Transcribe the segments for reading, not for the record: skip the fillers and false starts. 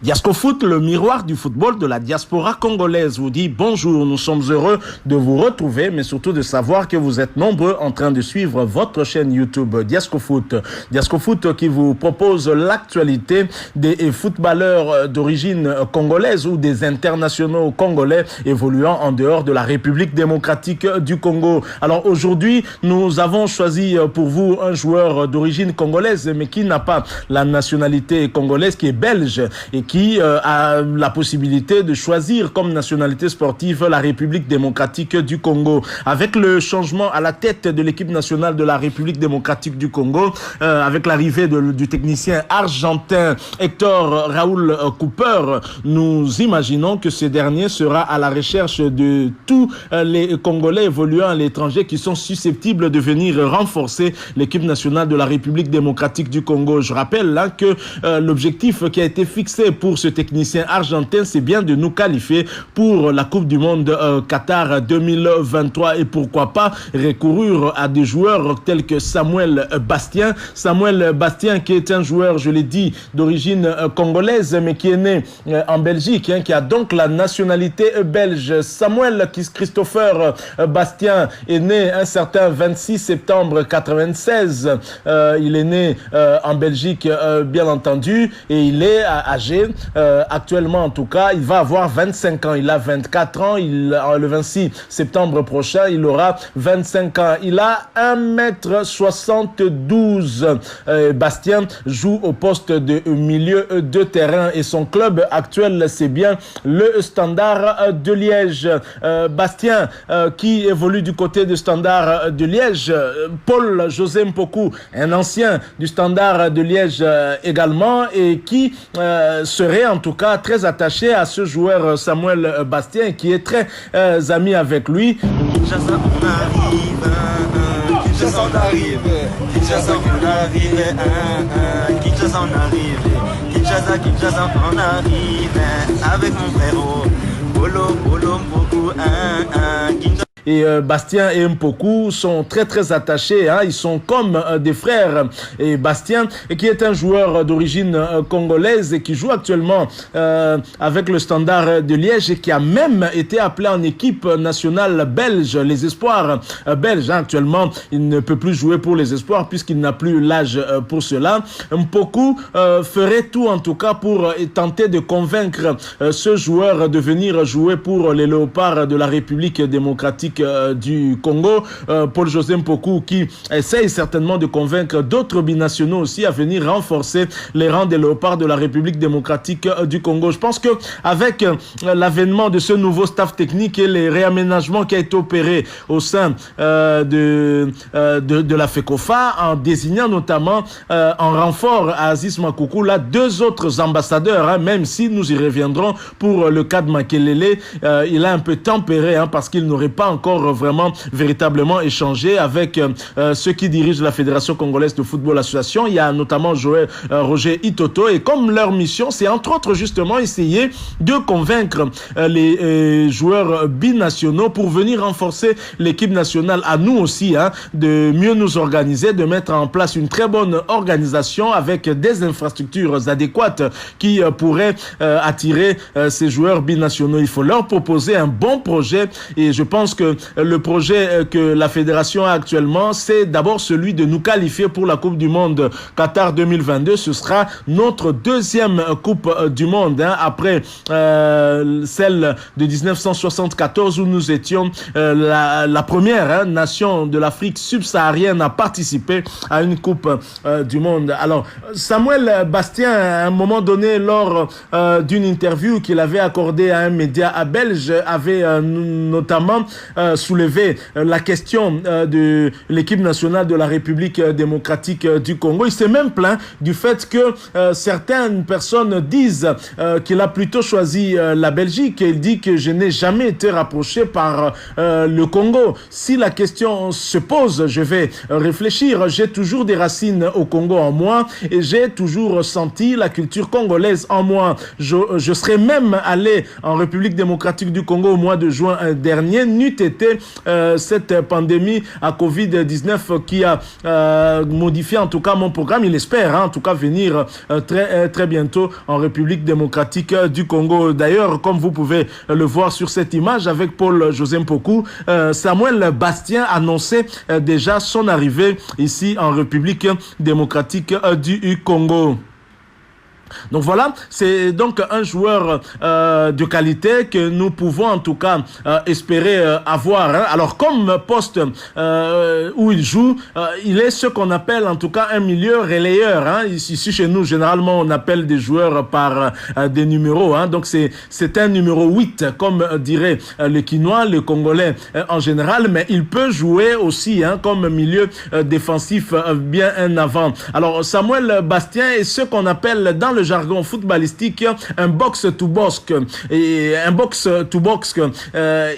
Diasco Foot, le miroir du football de la diaspora congolaise, vous dit bonjour. Nous sommes heureux de vous retrouver, mais surtout de savoir que vous êtes nombreux en train de suivre votre chaîne YouTube Diasco Foot. Diasco Foot qui vous propose l'actualité des footballeurs d'origine congolaise ou des internationaux congolais évoluant en dehors de la République démocratique du Congo. Alors aujourd'hui, nous avons choisi pour vous un joueur d'origine congolaise, mais qui n'a pas la nationalité congolaise, qui est belge et qui a la possibilité de choisir comme nationalité sportive la République démocratique du Congo. Avec le changement à la tête de l'équipe nationale de la République démocratique du Congo, avec l'arrivée du technicien argentin Hector Raúl Cooper, nous imaginons que ce dernier sera à la recherche de tous les Congolais évoluant à l'étranger qui sont susceptibles de venir renforcer l'équipe nationale de la République démocratique du Congo. Je rappelle là que l'objectif qui a été fixé pour ce technicien argentin, c'est bien de nous qualifier pour la Coupe du Monde Qatar 2023 et pourquoi pas recourir à des joueurs tels que Samuel Bastien. Samuel Bastien qui est un joueur, je l'ai dit, d'origine congolaise mais qui est né en Belgique, qui a donc la nationalité belge. Samuel Christopher Bastien est né un certain 26 septembre 96. Il est né en Belgique, bien entendu, et il est âgé actuellement en tout cas, il va avoir 25 ans, il a 24 ans, le 26 septembre prochain, il aura 25 ans. Il a 1m72. Bastien joue au poste de milieu de terrain et son club actuel, c'est bien le Standard de Liège. Bastien qui évolue du côté du Standard de Liège, Paul José Mpoku, un ancien du Standard de Liège également, et qui serait en tout cas très attaché à ce joueur Samuel Bastien, qui est très ami avec lui. Kinshasa, on arrive, Kinshasa, on arrive, Kinshasa, on arrive, Kinshasa, on arrive, Kinshasa, Kinshasa, on arrive, avec mon frérot, Polo, Polo, Mpoku, Kinshasa. Et Bastien et Mpoku sont très attachés, ils sont comme des frères. Et Bastien, qui est un joueur d'origine congolaise et qui joue actuellement avec le Standard de Liège et qui a même été appelé en équipe nationale belge, les espoirs belges. Actuellement, il ne peut plus jouer pour les espoirs puisqu'il n'a plus l'âge pour cela. Mpoku ferait tout en tout cas pour tenter de convaincre ce joueur de venir jouer pour les Léopards de la République démocratique du Congo. Paul José Mpoku qui essaye certainement de convaincre d'autres binationaux aussi à venir renforcer les rangs des Léopards de la République démocratique du Congo. Je pense que avec l'avènement de ce nouveau staff technique et les réaménagements qui a été opéré au sein de la FECOFA, en désignant notamment en renfort à Aziz Makoukou là deux autres ambassadeurs, même si nous y reviendrons pour le cas de Makelele, il a un peu tempéré parce qu'il n'aurait pas encore vraiment véritablement échangé avec ceux qui dirigent la Fédération congolaise de football association. Il y a notamment Roger Itoto, et comme leur mission, c'est entre autres justement essayer de convaincre les joueurs binationaux pour venir renforcer l'équipe nationale, à nous aussi, de mieux nous organiser, de mettre en place une très bonne organisation avec des infrastructures adéquates qui pourraient attirer ces joueurs binationaux. Il faut leur proposer un bon projet, et je pense que le projet que la fédération a actuellement, c'est d'abord celui de nous qualifier pour la Coupe du Monde Qatar 2022. Ce sera notre deuxième Coupe du Monde, après celle de 1974 où nous étions la première nation de l'Afrique subsaharienne à participer à une Coupe du Monde. Alors, Samuel Bastien, à un moment donné, lors d'une interview qu'il avait accordée à un média belge, avait notamment soulevé la question de l'équipe nationale de la République démocratique du Congo. Il s'est même plaint du fait que certaines personnes disent qu'il a plutôt choisi la Belgique. Il dit que je n'ai jamais été rapproché par le Congo. Si la question se pose, je vais réfléchir. J'ai toujours des racines au Congo en moi et j'ai toujours senti la culture congolaise en moi. Je serais même allé en République démocratique du Congo au mois de juin dernier, n'eût été été cette pandémie à Covid-19 qui a modifié en tout cas mon programme. Il espère en tout cas venir très bientôt en République démocratique du Congo. D'ailleurs, comme vous pouvez le voir sur cette image avec Paul-José Mpoku, Samuel Bastien annonçait déjà son arrivée ici en République démocratique du Congo. Donc voilà, c'est donc un joueur de qualité que nous pouvons en tout cas espérer avoir. Hein. Alors comme poste où il joue, il est ce qu'on appelle en tout cas un milieu relayeur. Hein. Ici chez nous, généralement, on appelle des joueurs par des numéros. Hein. Donc c'est un numéro 8, comme dirait le Quinois, le Congolais en général, mais il peut jouer aussi comme milieu défensif bien en avant. Alors Samuel Bastien est ce qu'on appelle dans le jargon footballistique un box-to-box et un box-to-box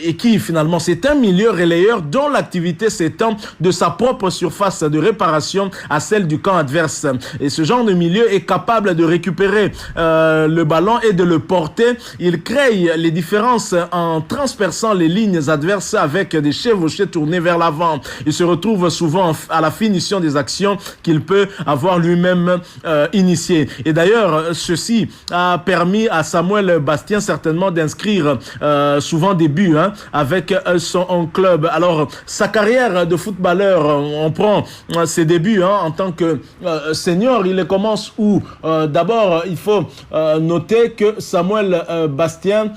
et qui finalement c'est un milieu relayeur dont l'activité s'étend de sa propre surface de réparation à celle du camp adverse. Et ce genre de milieu est capable de récupérer le ballon et de le porter. Il crée les différences en transperçant les lignes adverses avec des chevauchées tournées vers l'avant. Il se retrouve souvent à la finition des actions qu'il peut avoir lui-même initiées. Et d'ailleurs, ceci a permis à Samuel Bastien certainement d'inscrire souvent des buts avec son club. Alors, sa carrière de footballeur, on prend ses débuts en tant que senior. Il commence où? D'abord, il faut noter que Samuel Bastien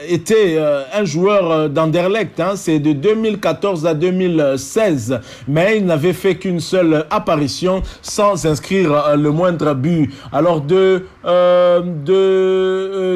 était un joueur d'Anderlecht. C'est de 2014 à 2016. Mais il n'avait fait qu'une seule apparition sans inscrire le moindre but. Alors de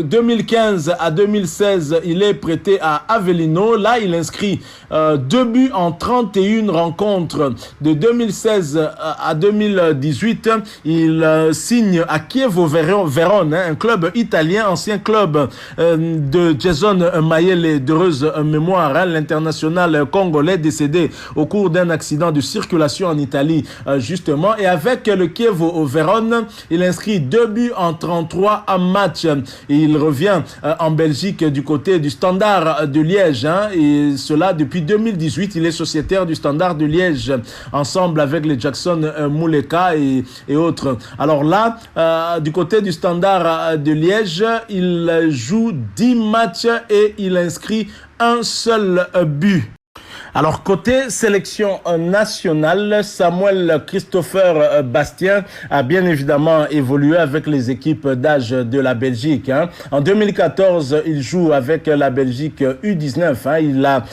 2015 à 2016, il est prêté à Avellino. Là, il inscrit 2 buts en 31 rencontres. De 2016 à 2018, il signe à Chievo-Vérone, un club italien, ancien club de Jason Mayele, d'heureuse mémoire, l'international congolais décédé au cours d'un accident de circulation en Italie, justement. Et avec le Chievo-Vérone, il inscrit 2 buts en 33 matchs. Et il revient en Belgique du côté du Standard de Liège. Et cela depuis 2018. Il est sociétaire du Standard de Liège ensemble avec les Jackson Mouleka et autres. Alors là, du côté du Standard de Liège, il joue 10 matchs et il inscrit un seul but. Alors, côté sélection nationale, Samuel Christopher Bastien a bien évidemment évolué avec les équipes d'âge de la Belgique. En 2014, il joue avec la Belgique U19. Il a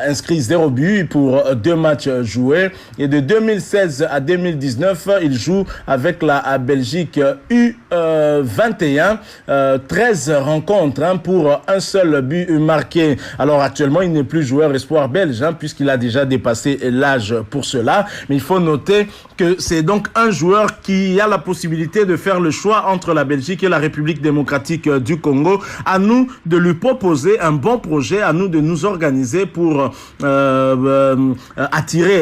inscrit 0 but pour 2 matchs joués. Et de 2016 à 2019, il joue avec la Belgique U21. 13 rencontres pour un seul but marqué. Alors, actuellement, il n'est plus joueur espoir belge, puisqu'il a déjà dépassé l'âge pour cela. Mais il faut noter que c'est donc un joueur qui a la possibilité de faire le choix entre la Belgique et la République démocratique du Congo. À nous de lui proposer un bon projet, à nous de nous organiser pour attirer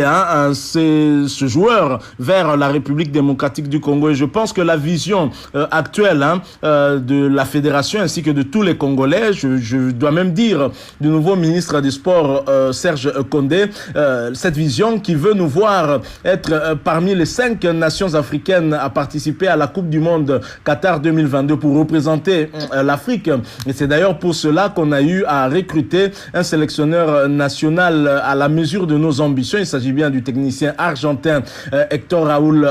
ce joueur vers la République démocratique du Congo. Et je pense que la vision actuelle de la fédération ainsi que de tous les Congolais, je dois même dire du nouveau ministre des Sports, Serge Condé, cette vision qui veut nous voir être parmi les 5 nations africaines à participer à la Coupe du Monde Qatar 2022 pour représenter l'Afrique. Et c'est d'ailleurs pour cela qu'on a eu à recruter un sélectionneur national à la mesure de nos ambitions. Il s'agit bien du technicien argentin Hector Raúl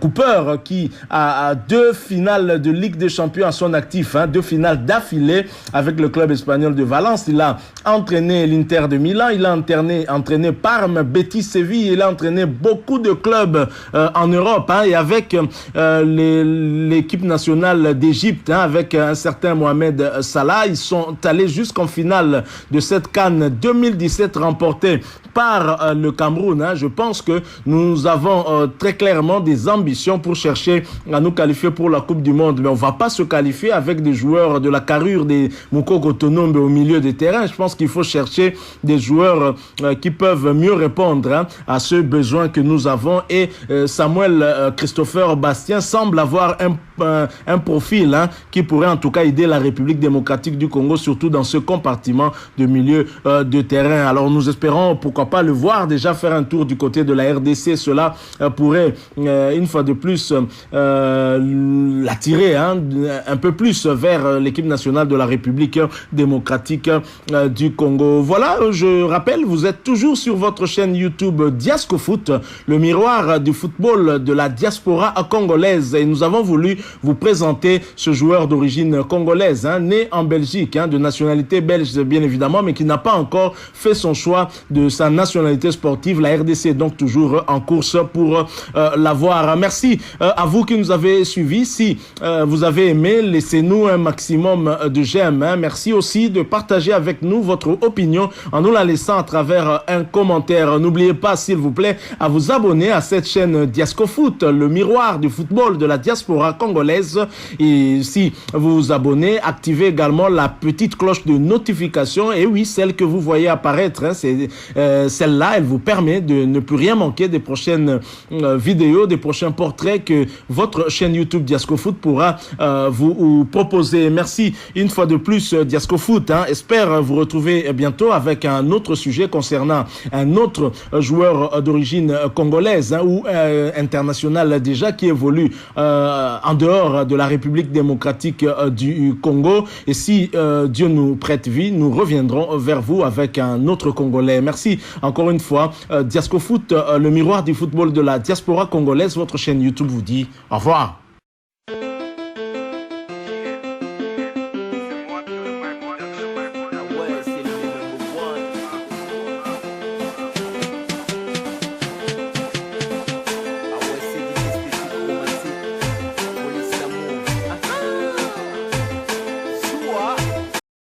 Cooper qui a 2 finales de Ligue des Champions à son actif, 2 finales d'affilée avec le club espagnol de Valence. Il a entraîné l'Inter de Milan, il a entraîné Parme, Betis, Séville, il a entraîné beaucoup de clubs en Europe et avec l'équipe nationale d'Égypte, avec un certain Mohamed Salah, ils sont allés jusqu'en finale de cette CAN 2017 remportée par le Cameroun. Je pense que nous avons très clairement des ambitions pour chercher à nous qualifier pour la Coupe du Monde, mais on ne va pas se qualifier avec des joueurs de la carrure des Moukoko Tonombe au milieu des terrains. Je pense qu'il faut chercher des joueurs joueurs qui peuvent mieux répondre à ce besoin que nous avons. Et Samuel Christopher Bastien semble avoir un profil qui pourrait en tout cas aider la République démocratique du Congo, surtout dans ce compartiment de milieu de terrain. Alors nous espérons pourquoi pas le voir déjà faire un tour du côté de la RDC. Cela pourrait une fois de plus l'attirer un peu plus vers l'équipe nationale de la République démocratique du Congo. Voilà, je rappelle, vous êtes toujours sur votre chaîne YouTube Diascofoot, le miroir du football de la diaspora congolaise, et nous avons voulu vous présenter ce joueur d'origine congolaise, né en Belgique, de nationalité belge bien évidemment, mais qui n'a pas encore fait son choix de sa nationalité sportive. La RDC donc toujours en course pour l'avoir. Merci à vous qui nous avez suivis. Si vous avez aimé, laissez-nous un maximum de j'aime. Merci aussi de partager avec nous votre opinion en nous la laissant à travers un commentaire. N'oubliez pas, s'il vous plaît, à vous abonner à cette chaîne Diascofoot, le miroir du football de la diaspora congolaise. Et si vous vous abonnez, activez également la petite cloche de notification. Et oui, celle que vous voyez apparaître, c'est celle-là, elle vous permet de ne plus rien manquer des prochaines vidéos, des prochains portraits que votre chaîne YouTube Diascofoot pourra vous proposer. Merci une fois de plus Diascofoot. Espère vous retrouver bientôt avec un autre sujet concernant un autre joueur d'origine congolaise ou international déjà qui évolue en dehors de la République démocratique du Congo. Et si Dieu nous prête vie, nous reviendrons vers vous avec un autre Congolais. Merci encore une fois. Diascofoot, le miroir du football de la diaspora congolaise, votre chaîne YouTube vous dit au revoir.